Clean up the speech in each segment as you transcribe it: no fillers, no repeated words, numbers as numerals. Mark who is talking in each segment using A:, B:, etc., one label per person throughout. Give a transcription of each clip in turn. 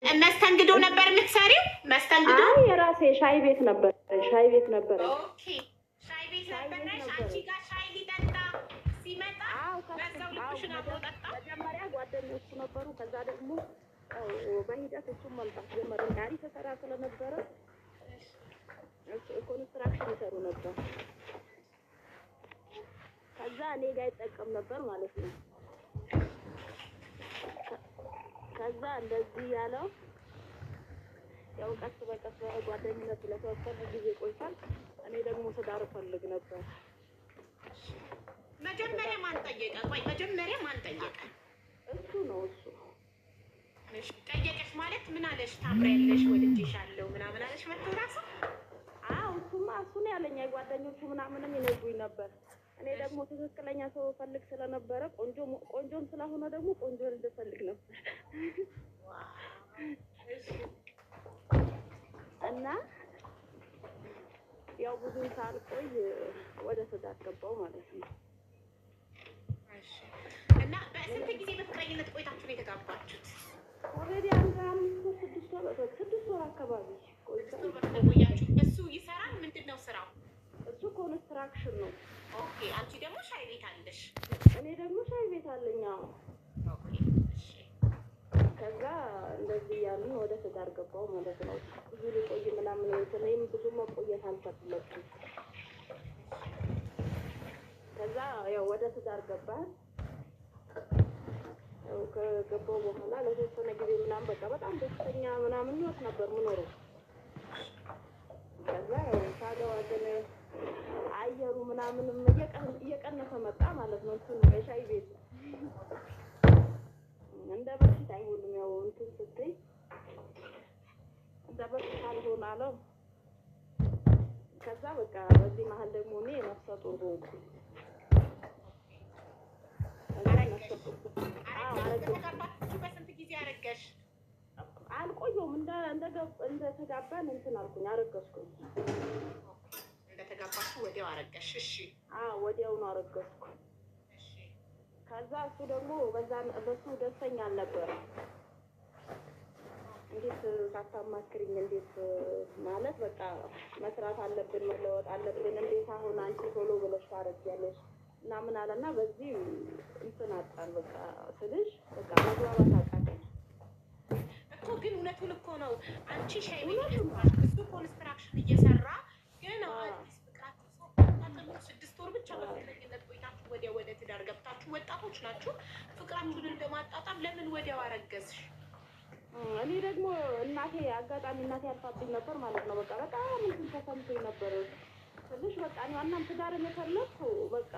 A: መስተንግዶ ነበር የምትሰሪው? መስተንግዶ?
B: አይ የራሴ ሻይ ቤት ነበር። ሻይ ቤት ነበር።
A: ኦኬ ሻይ ቤት ነበረሽ። አንቺ ጋር ሻይ ሊጠጣ ሲመጣ በዛው ልብሽን አብሮ ጠጣ።
B: መጀመሪያ ጓደኞቹ ነበሩ። ከዛ ደግሞ በሂደት እሱም መምጣት ጀመረ። ጋሪ ተሰራ ስለነበረ ኮንስትራክሽን ይሰሩ ነበር። ከዛ እኔ ጋር ይጠቀም ነበር ማለት ነው። ከዛ እንደዚህ ያለው ያው ቀስ በቀስ ጓደኝነት ለተወሰነ ጊዜ ቆይቷል። እኔ ደግሞ ትዳር ፈልግ ነበር።
A: መጀመሪያ ማን ጠየቀ? ቆይ መጀመሪያ ማን ጠየቀ?
B: እሱ ነው። እሱ
A: እሺ ጠየቀሽ ማለት ምን አለሽ? ታምሪያለሽ፣ ወድጄሻለሁ ምናምን አለሽ መጥቶ ራሱ?
B: አዎ እሱማ እሱን ያለኝ ጓደኞቹ ምናምንም ይነግሩኝ ነበር። እኔ ደግሞ ትክክለኛ ሰው ፈልግ ስለነበረ ቆንጆም ስለሆነ ደግሞ ቆንጆ ልፈልግ ነበር እና ያው ብዙ ሳልቆይ ወደ ትዳር ገባሁ ማለት ነው።
A: እና በስንት ጊዜ በፍቅረኝነት ቆይታችሁ ነው የተጋባችሁት?
B: ኦልሬዲ አንድ 6 ወር አካባቢ
A: ቆያችሁ። እሱ ይሰራል? ምንድን ነው ስራው?
B: እሱ ኮንስትራክሽን ነው።
A: ኦኬ አንቺ ደግሞ ሻይ ቤት አለሽ?
B: እኔ ደግሞ ሻይ ቤት አለኝ።
A: ኦኬ እሺ።
B: ከዛ እንደዚህ ያሉን ወደ ትዳር ገባሁ ማለት ነው። ብዙ ልቆይ ምናምን እኔም ብዙ መቆየት አልፈለኩም። ከዛ ያው ወደ ትዳር ገባን። ያው ከገባሁ በኋላ ለተወሰነ ጊዜ ምናምን በቃ በጣም ደስተኛ ምናምን ህይወት ነበር የምኖረው። ከዛ ያው ሳገባ ግን አየሩ ምናምንም እየቀነሰ መጣ ማለት ነው። እሱ የሻይ ቤት እንደ በፊት አይሆንም። ያው እንትን ስትይ እንደ በፊት አልሆን አለው። ከዛ በቃ በዚህ መሀል ደግሞ እኔ ነፍሰ ጡር ሆንኩ።
A: በስንት ጊዜ አረገሽ?
B: አልቆየሁም። እንደተጋባን እንትን አልኩኝ፣ አረገዝኩኝ።
A: እንደተጋባችሁ ወዲያው አረገሽ? እሺ።
B: ወዲያው ነው አረገዝኩ። ከዛ እሱ ደግሞ በሱ ደስተኛ አልነበረም። እንዴት ሳታማክሪኝ እንዴት ማለት በቃ መስራት አለብን መለወጥ አለብን፣ እንዴት አሁን አንቺ ቶሎ ብለሽ ታረጊያለሽ እና ምን አለና በዚህ እንትን አጣን። በቃ ስልሽ በቃ መግባባት አቃተን
A: እኮ። ግን እውነቱን እኮ ነው። አንቺ ሻይ ቤት እሱ ኮንስትራክሽን እየሰራ ግን አዲስ ፍቅራችሁ ሰው ታጠሉ 6 ወር ብቻ በፍቅረኝነት ቆይታችሁ ወዲያው ወደ ትዳር ገብታችሁ ወጣቶች ናችሁ። ፍቅራችሁን እንደማጣጣም ለምን ወዲያው አረገዝሽ?
B: እኔ ደግሞ እናቴ ያልፋብኝ ነበር ማለት ነው። በቃ በጣም እንትን ተሰምቶኝ ነበር ትንሽ በቃ እኔ ዋናም ትዳር የፈለኩ በቃ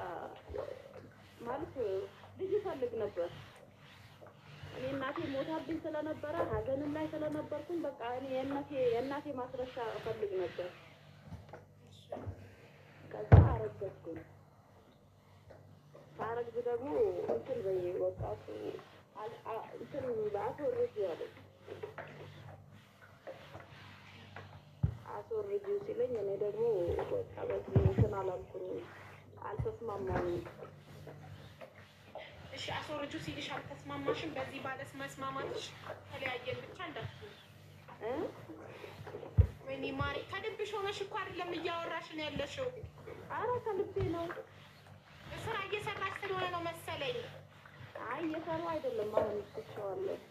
B: ማለት ልጅ ፈልግ ነበር። እኔ እናቴ ሞታብኝ ስለነበረ ሀዘንም ላይ ስለነበርኩኝ በቃ እኔ የእናቴ ማስረሻ ፈልግ ነበር። ከዛ አረገዝኩኝ። ሳረግዝ ደግሞ እንትን ወጣቱ እንትን አስወርጅ ያለኝ አስወርጅ ሲለኝ እኔ ደግሞ በቃ በዚህ እንትን አላልኩኝ፣ አልተስማማኝም።
A: እሺ አስወርጁ ሲልሽ አልተስማማሽም? በዚህ ባለስ መስማማትሽ ተለያየን ብቻ እንዳትዪ። ወይኔ ማሪ ከልብሽ ሆነሽ እኮ አይደለም እያወራሽ ነው ያለሽው።
B: ኧረ ከልቤ ነው።
A: ስራ እየሰራሽ ስለሆነ ነው መሰለኝ።
B: አይ እየሰሩ አይደለም አሁን ትችዋለሽ።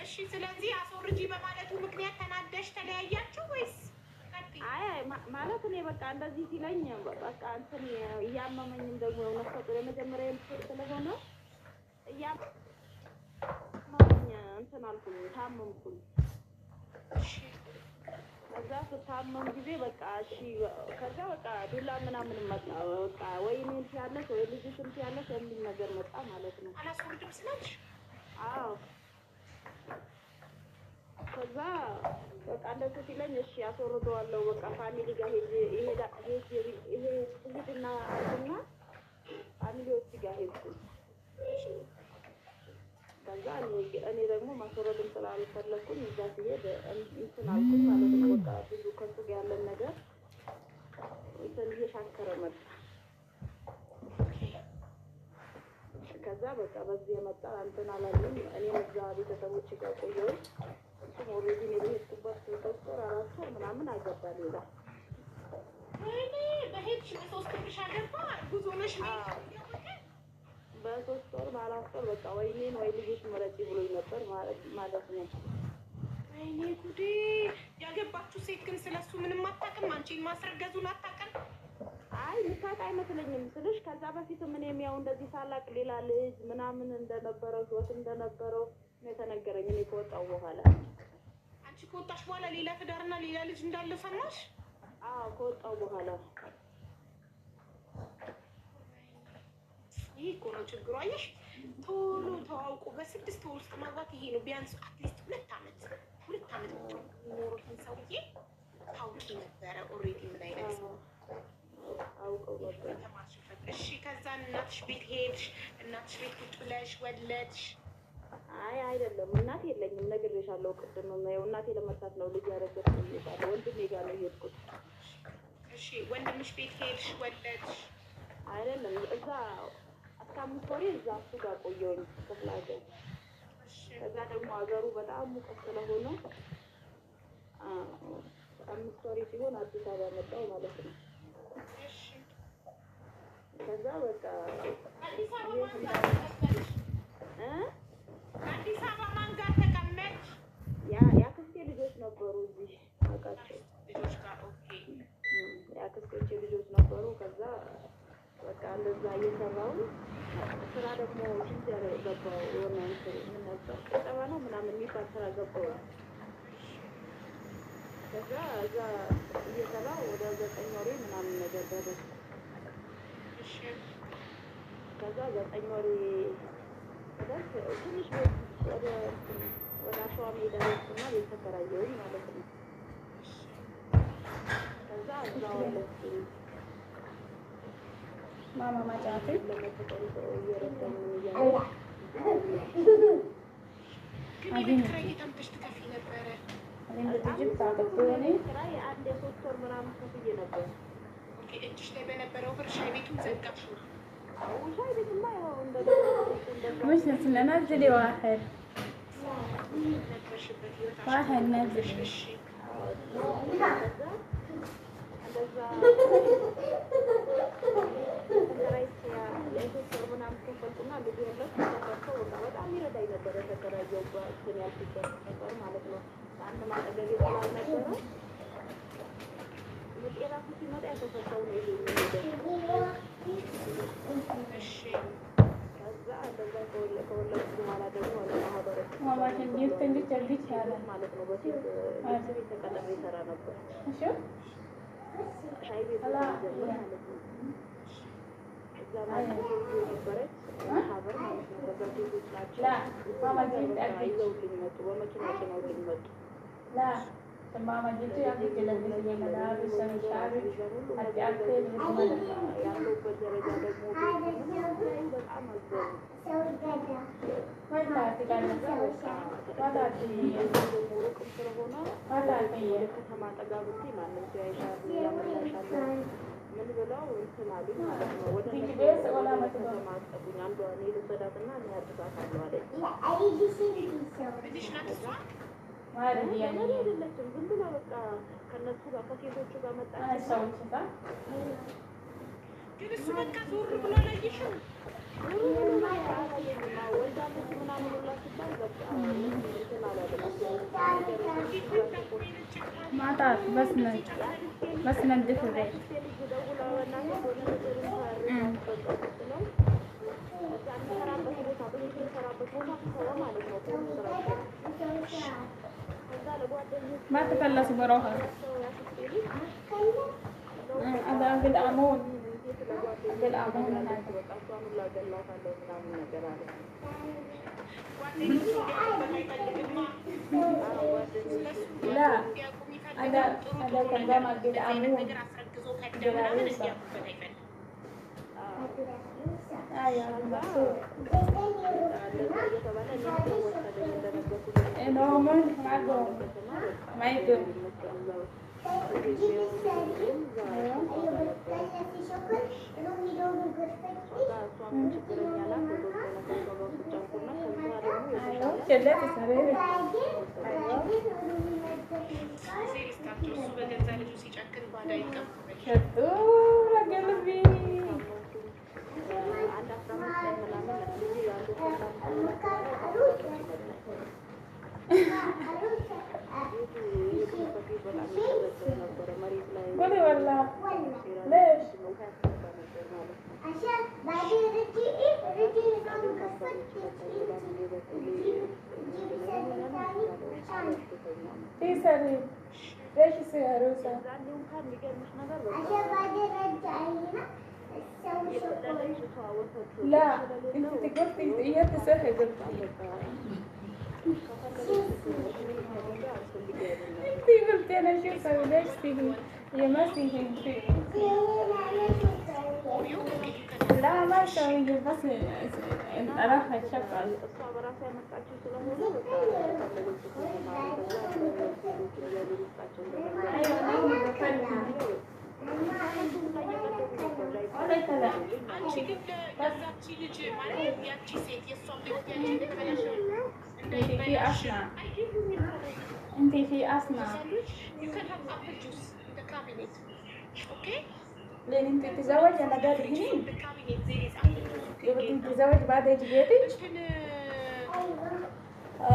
A: እሺ ስለዚህ አስወርጂ በማለቱ ምክንያት ተናደሽ ተለያያችሁ ወይስ?
B: አይ ማለት እኔ በቃ እንደዚህ ሲለኝ በቃ እንትን እያመመኝም ደግሞ ነፍሰጡር የመጀመሪያ ምስል ስለሆነ እያመመኝ እንትን አልኩኝ፣ ታመምኩኝ። ከዛ ስታመም ጊዜ በቃ እሺ ከዛ በቃ ዱላ ምናምን መጣ። በቃ ወይ እኔን ትያለሽ ወይ ልጅሽን ትያለሽ የሚል ነገር መጣ ማለት ነው።
A: አላስወርድም ስላለሽ?
B: አዎ ከዛ በቃ እንደሱ ሲለኝ እሺ አስወርደዋለሁ በቃ ፋሚሊ ጋር ሄድና ፋሚሊዎች ጋር ሄድኩኝ። ከዛ እኔ ደግሞ ማስወረድም ስላልፈለኩኝ እዛ ሲሄድ እንትን አልኩኝ ማለት ነው። በቃ ብዙ ከሱ ጋር ያለን ነገር እንትን እየሻከረ መጣ። ከዛ በቃ በዚህ የመጣ እንትን አላለም። እኔም እዛ ቤተሰቦች ጋር ቆየሁኝ። እሱ አገባ ሌላ።
A: ወይኔ በሄድሽ በ3 ወርሽ አገባ ጉዞ ነሽ
B: በ3 ወር በ4 ወር በቃ ወይኔን ወይ ልጅሽ ምረጪ ብሎኝ ነበር ማለት ነው።
A: ወይኔ ጉዴ! ያገባችሁ ሴት ግን ስለሱ ምንም አታውቅም? አንቺን ማስረገዙን አታውቅም?
B: አይ ልታውቅ አይመስለኝም ስልሽ ከዛ በፊት ምን የሚያው እንደዚህ ሳላቅ ሌላ ልጅ ምናምን እንደነበረው ህይወት እንደነበረው ነው የተነገረኝ። እኔ ከወጣሁ በኋላ
A: አንቺ ከወጣሽ በኋላ ሌላ ትዳርና ሌላ ልጅ እንዳለ ሰማሽ?
B: አዎ ከወጣሁ በኋላ።
A: ይሄ እኮ ነው ችግሩ። አየሽ ቶሎ ተዋውቁ በ6 ወር ውስጥ ማግባት ይሄ ነው። ቢያንስ አትሊስት 2 ዓመት የሚኖሩትን ሰውዬ ታውቂ ነበረ ኦልሬዲ ምን አይነት
B: አውቀው ነበር።
A: እሺ ከዛ እናትሽ ቤት ሄድሽ? እናትሽ ቤት ቁጭ ብለሽ ወለድሽ?
B: አይ አይደለም እናት የለኝም ነግሬሻለሁ ቅድም ነው። እናቴ ለመርሳት ነው ልጅ ያደረገች ይባላል። ወንድሜ ጋር ነው የሄድኩት።
A: እሺ ወንድምሽ ቤት ሄድሽ ወለድሽ?
B: አይደለም እዛ እስከ 5 ወር እዛ እሱ ጋር ቆየሁኝ ክፍለ ሀገር። ከዛ ደግሞ ሀገሩ በጣም ሙቀት ስለሆነ 5 ወር ሲሆን አዲስ አበባ መጣሁ ማለት ነው። ከዛ በቃ
A: አዲስ አበባ ማን ጋር ተቀመጥሽ?
B: የአክስቴ ልጆች ነበሩ እዚህ አውቃቸው
A: ልጆች ጋር። ኦኬ
B: የአክስቶቼ ልጆች ነበሩ። ከዛ በቃ እንደዛ እየሰራሁ ስራ ደግሞ ሲጀር ገባሁ። የሆነ ምን ነበር ቁጠባ ነው ምናምን የሚባል ስራ ገባሁ። ከዛ እዛ እየሰራሁ ወደ 9 ወሬ ምናምን ነገር ደረስኩ። ከዛ 9 ወሬ ደረስ ትንሽ ወደ አሸዋ ሜዳ ደረስኩና ቤት ተከራየሁኝ ማለት ነው። ከዛ እዛ ወለድኩኝ።
C: ማማ ማጫቴ
B: ለመፈጠሩ እየረዳኝ እያለ
A: ግን የቤት ኪራይ እየተምተሽ ትከፊ ነበረ?
B: ኪራይ አንድ የ3 ወር ምናምን ከፍዬ ነበር።
A: ኦኬ እጅሽ ላይ በነበረው ብር ሻይ ቤቱን ዘጋሽው?
B: ሻይ ቤትማ ያው
C: مش ننزل واحد
A: ነበርሽበት ህይወታሽ
C: واحد نزل
A: እሺ
B: በጣም ይረዳኝ ነበር። የተከራየሁበት ያልኩበት ነበር ማለት ነው። አንድ ማጠገቤ ስላልነበረ ጤና ሲመጣ ያተፈሰው ነው ይሄ የሚሄደው።
A: እሺ
B: ከዛ እንደዛ ከወለድኩ በኋላ ደግሞ ወደ ማህበረሰብ
C: ماما تنجيب تنجيب تنجيب هذا
B: ማለት ነው። በፊት ቤት ተቀጥሬ እሰራ ነበር።
C: شو
B: ሻይ ቤት ማለት ነው። እዛ ማለት ነበረች ማህበር ማለት ነው። ከዛ ቤቶች ናቸው።
C: لا ماما جبت أكل
B: ይዘውልኝ መጡ። በመኪና ጭነውልኝ መጡ።
C: لا ماما جبت أكل تلبس ملابس شعرك حتى أكل
B: ያለሁበት ደረጃ ደግሞ በጣም አዘኑ።
C: ما تعرفي
B: ሩቅም ስለሆነ ከተማ ጠጋ ብትይ ማንም ሰው ያይሻል፣ ያመላሻል ምን ብለው እንትን አሉኝ ማለት ነው። ወደ ከተማ አስጠጉኝ። አንዷ እኔ ልውሰዳትና እኔ አድርሳታለሁ አለች።
A: ልጅሽ ናት እሷ?
C: ማለት
B: ያኔ አይደለችም ዝም ብላ በቃ ከነሱ ጋር ከሴቶቹ ጋር መጣች።
A: ግን እሱ በቃ ዞር ብሎ አላየሽም?
B: ወልዳለች ምናምን ሁላ ሲባል በቃ እንትን አላለም።
C: ما تعرف بس ندف البيت ما تخلصوا بروحها هذا بالأمون بالأمون لا هذا كلام بالأمون أيوة المقصود نومن معكم ما يقدر
A: ጊዜ ልስጣቸው እሱ በገዛ ሲጨክን ባዳ ይቀበል።
C: شطورة قلبي.
B: አንድ 15 ቀን ምናምን ልጅ ያሉ
C: قولي والله ليش؟
D: عشان بعدين رجعي
C: تسألي ليش يصير عروسة؟
D: عشان بعدين رجعي هنا
C: لا انت قلتي هي تسهل قلتي انت قلتي انا شو اسوي ليش تهي هي ما تهي لا ما اسوي بس اروح اشغل
B: እሷ በራሷ ያመጣችው ስለሆነ በቃ
A: አንቺ ግን ለዛቺ ልጅ ማለት ያቺ ሴት የእሷም ልጅ ያቺ እንዳይበላሽ
C: انت في اصنع
A: you can have apple juice in the cabinet okay
C: لين انت تتزوج انا قاعد هنا
A: in the cabinet there is apple juice
C: يبغى تتزوج بعد اجي بيتك
A: እንትን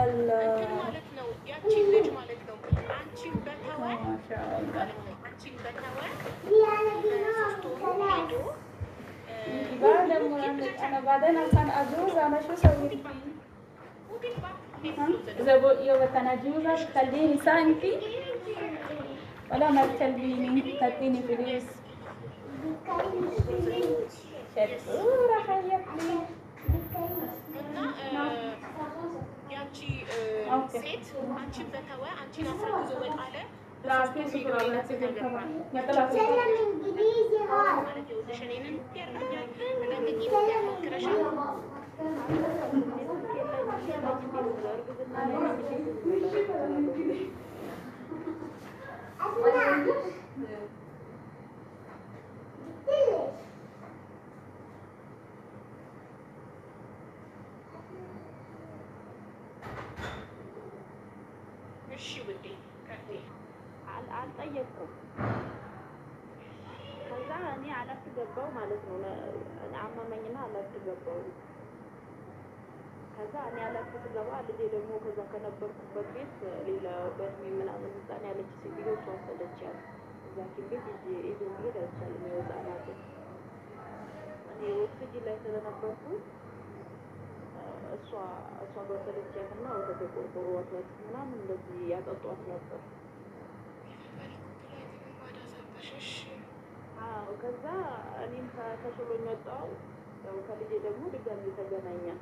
C: الله
A: ማለት ነው ያቺ ልጅ ማለት ነው አንቺን በተወ
C: ما شاء الله
A: አንቺን በተወ
C: بعد انا بعدين عشان اجوز انا شو سويت فيه إذا يوم أنا جوزة تخليني سانتي ولا ما تكلميني تعطيني فلوس شطورة حبيبتي
A: እና ያቺ ሴት አንቺን በተወ አንቺን አስረግዞ ወጣለ
C: لا في شكرا لا تقول كمان ما طلع في
D: سلم انجليزي هاي
A: ማለት ይኸውልሽ እኔንም ያርገኛል ለምን ያሞክረሻል እሺ ውዴ
B: አልጠየቅኩም። ከዛ እኔ አላት ገባው ማለት ነው። አመመኝና አላት ገባው። ከዛ እኔ አላት ገባ ልጄ ደግሞ ከዛ ከነበርኩበት ቤት ሌላ በእድሜ ምናምን ህፃን ያለች ሴትዮ እሷ ወሰደቻት። እዛ ቤት ይዞ መሄድ አይቻልም የወጣናት እኔ ወስጅ ላይ ስለነበርኩ እሷ በወሰደቻትና ወተት ቆርቆሮ ወተት ምናምን እንደዚህ ያጠጧት ነበር። ከዛ እኔም ተሽሎኝ ወጣሁ። ያው ከልጄ ደግሞ ድጋሚ ተገናኘን።